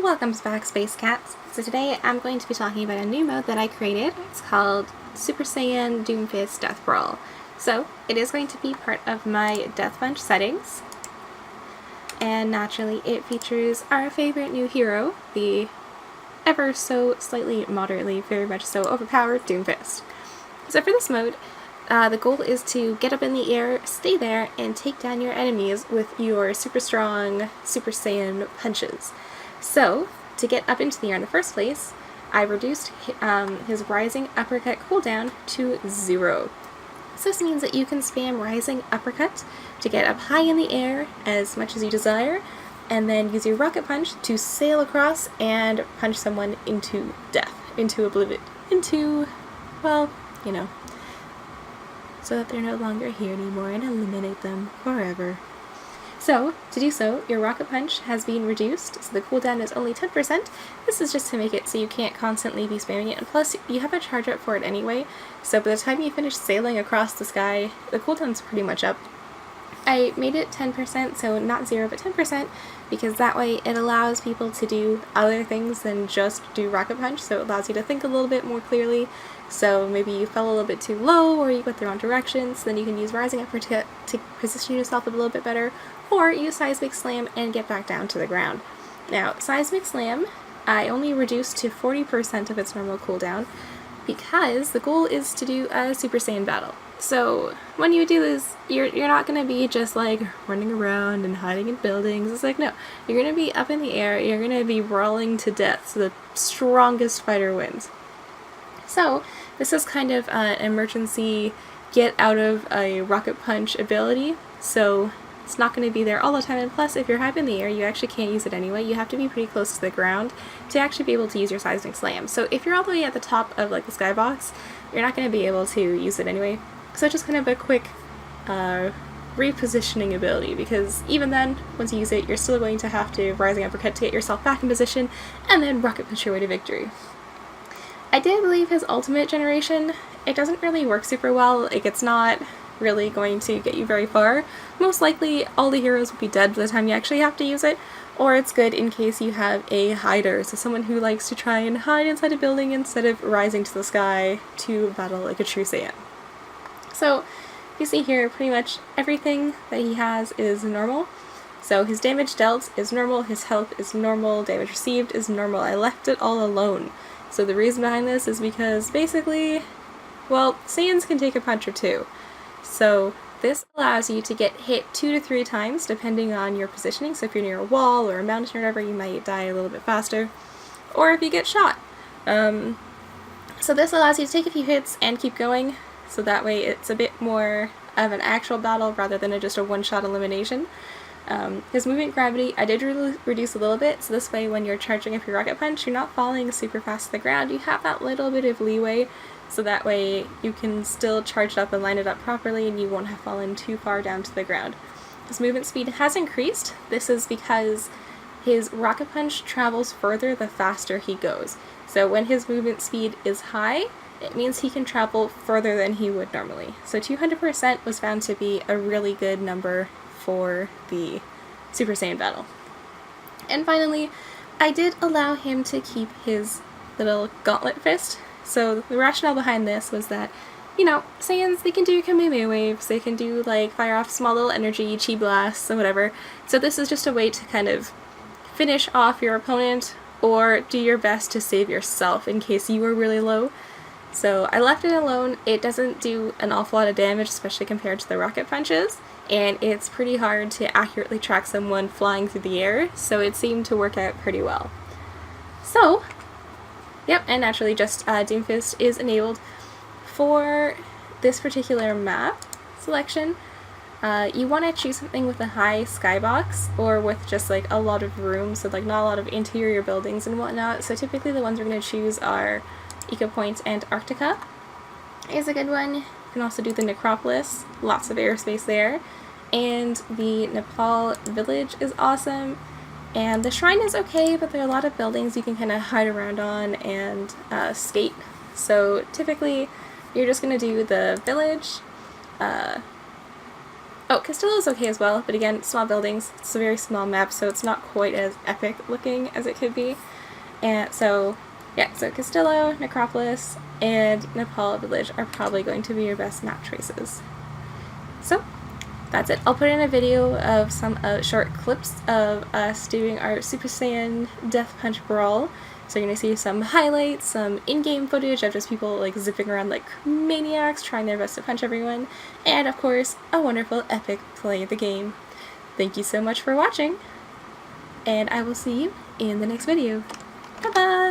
Welcome back, Space Cats. So today I'm going to be talking about a new mode that I created. It's called Super Saiyan Doomfist Death Brawl. So it is going to be part of my Death Bunch settings, and naturally it features our favorite new hero, the ever so slightly, moderately, very much so overpowered Doomfist. So for this mode, the goal is to get up in the air, stay there, and take down your enemies with your super strong Super Saiyan punches. So, to get up into the air in the first place, I reduced his Rising Uppercut cooldown to 0. So this means that you can spam Rising Uppercut to get up high in the air as much as you desire, and then use your Rocket Punch to sail across and punch someone into death, into oblivion, well, so that they're no longer here anymore and eliminate them forever. So, to do so, your Rocket Punch has been reduced, so the cooldown is only 10%. This is just to make it so you can't constantly be spamming it, and plus you have a charge up for it anyway, so by the time you finish sailing across the sky, the cooldown's pretty much up. I made it 10%, so not 0, but 10%, because that way it allows people to do other things than just do Rocket Punch, so it allows you to think a little bit more clearly. So maybe you fell a little bit too low, or you went the wrong direction, so then you can use Rising Uppercut to position yourself a little bit better, or use Seismic Slam and get back down to the ground. Now, Seismic Slam, I only reduced to 40% of its normal cooldown, because the goal is to do a Super Saiyan battle. So when you do this, you're not going to be just like running around and hiding in buildings. It's like, no, you're going to be up in the air, you're going to be brawling to death, so the strongest fighter wins. So this is kind of an emergency get out of a Rocket Punch ability, so it's not going to be there all the time, and plus if you're high up in the air you actually can't use it anyway. You have to be pretty close to the ground to actually be able to use your Seismic Slam. So if you're all the way at the top of like the skybox, you're not going to be able to use it anyway. So just kind of a quick repositioning ability, because even then, once you use it, you're still going to have to Rising Uppercut to get yourself back in position, and then Rocket Punch your way to victory. I did leave his ultimate generation. It doesn't really work super well. Like, it's not really going to get you very far. Most likely, all the heroes will be dead by the time you actually have to use it, or it's good in case you have a hider, so someone who likes to try and hide inside a building instead of rising to the sky to battle like a true Saiyan. So, you see here, pretty much everything that he has is normal. So his damage dealt is normal, his health is normal, damage received is normal. I left it all alone. So the reason behind this is because basically, well, Saiyans can take a punch or two. So this allows you to get hit 2 to 3 times depending on your positioning. So if you're near a wall or a mountain or whatever, you might die a little bit faster. Or if you get shot. So this allows you to take a few hits and keep going. So that way it's a bit more of an actual battle rather than just a one-shot elimination. His movement gravity I did reduce a little bit, so this way when you're charging up your Rocket Punch, you're not falling super fast to the ground. You have that little bit of leeway, so that way you can still charge it up and line it up properly and you won't have fallen too far down to the ground. His movement speed has increased. This is because his Rocket Punch travels further the faster he goes. So when his movement speed is high, it means he can travel further than he would normally. So 200% was found to be a really good number for the Super Saiyan battle. And finally, I did allow him to keep his little gauntlet fist. So the rationale behind this was that, Saiyans, they can do Kamehameha waves, they can do like fire off small little energy, chi blasts, and whatever. So this is just a way to kind of finish off your opponent or do your best to save yourself in case you were really low. So I left it alone. It doesn't do an awful lot of damage, especially compared to the Rocket Punches, and it's pretty hard to accurately track someone flying through the air, so it seemed to work out pretty well. So, yep, and naturally just Doomfist is enabled for this particular map selection. You want to choose something with a high skybox, or with just like a lot of room, so like not a lot of interior buildings and whatnot. So typically the ones we're going to choose are Eco Point Antarctica is a good one. You can also do the Necropolis, lots of airspace there, and the Nepal village is awesome, and the shrine is okay, but there are a lot of buildings you can kind of hide around on and skate. So typically you're just going to do the village. Oh, Castillo's okay as well, but again, small buildings. It's a very small map, so it's not quite as epic looking as it could be. And so, yeah, so Castillo, Necropolis, and Nepal Village are probably going to be your best map choices. So, that's it. I'll put in a video of some short clips of us doing our Super Saiyan Death Punch Brawl. So you're going to see some highlights, some in-game footage of just people like zipping around like maniacs, trying their best to punch everyone, and of course, a wonderful epic play of the game. Thank you so much for watching, and I will see you in the next video. Bye-bye!